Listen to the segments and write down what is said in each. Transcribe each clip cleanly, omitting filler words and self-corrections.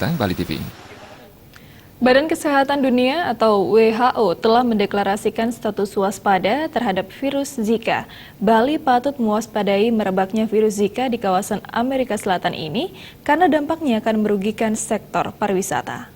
Anggarata, Bali TV. Badan Kesehatan Dunia atau WHO telah mendeklarasikan status waspada terhadap virus Zika. Bali patut mewaspadai merebaknya virus Zika di kawasan Amerika Selatan ini karena dampaknya akan merugikan sektor pariwisata.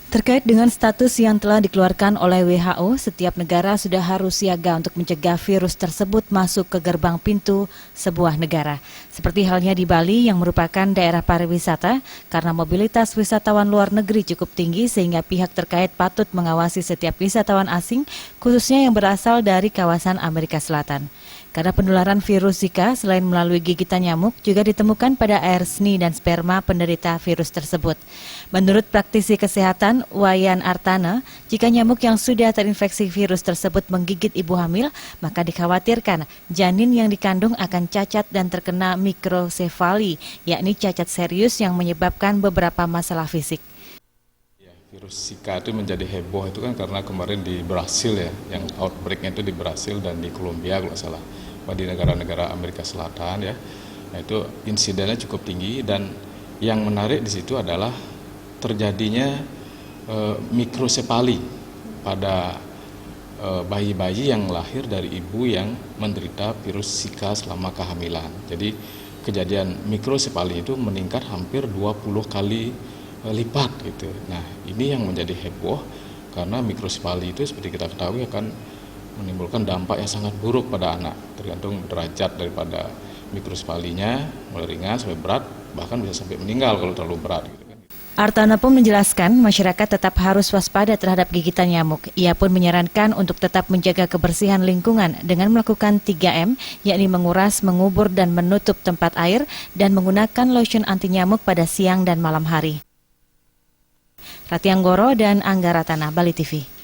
Terkait dengan status yang telah dikeluarkan oleh WHO, setiap negara sudah harus siaga untuk mencegah virus tersebut masuk ke gerbang pintu sebuah negara. Seperti halnya di Bali yang merupakan daerah pariwisata, karena mobilitas wisatawan luar negeri cukup tinggi sehingga pihak terkait patut mengawasi setiap wisatawan asing, khususnya yang berasal dari kawasan Amerika Selatan. Karena penularan virus Zika selain melalui gigitan nyamuk juga ditemukan pada air seni dan sperma penderita virus tersebut. Menurut praktisi kesehatan Wayan Artana, jika nyamuk yang sudah terinfeksi virus tersebut menggigit ibu hamil, maka dikhawatirkan janin yang dikandung akan cacat dan terkena mikrosefali, yakni cacat serius yang menyebabkan beberapa masalah fisik. Virus Zika itu menjadi heboh itu kan karena kemarin di Brasil ya, yang outbreak-nya itu di Brasil dan di Kolombia kalau nggak salah, di negara-negara Amerika Selatan ya. Nah, itu insidennya cukup tinggi dan yang menarik di situ adalah terjadinya mikrosefali pada bayi-bayi yang lahir dari ibu yang menderita virus Zika selama kehamilan. Jadi kejadian mikrosefali itu meningkat hampir 20 kali lipat gitu. Nah, ini yang menjadi heboh karena mikrosefali itu seperti kita ketahui akan menimbulkan dampak yang sangat buruk pada anak, tergantung derajat daripada mikrosefalinya, mulai ringan sampai berat, bahkan bisa sampai meninggal kalau terlalu berat gitu kan. Artana pun menjelaskan masyarakat tetap harus waspada terhadap gigitan nyamuk. Ia pun menyarankan untuk tetap menjaga kebersihan lingkungan dengan melakukan 3M, yakni menguras, mengubur, dan menutup tempat air, dan menggunakan lotion anti nyamuk pada siang dan malam hari. Rati Anggoro dan Anggarata, Bali TV.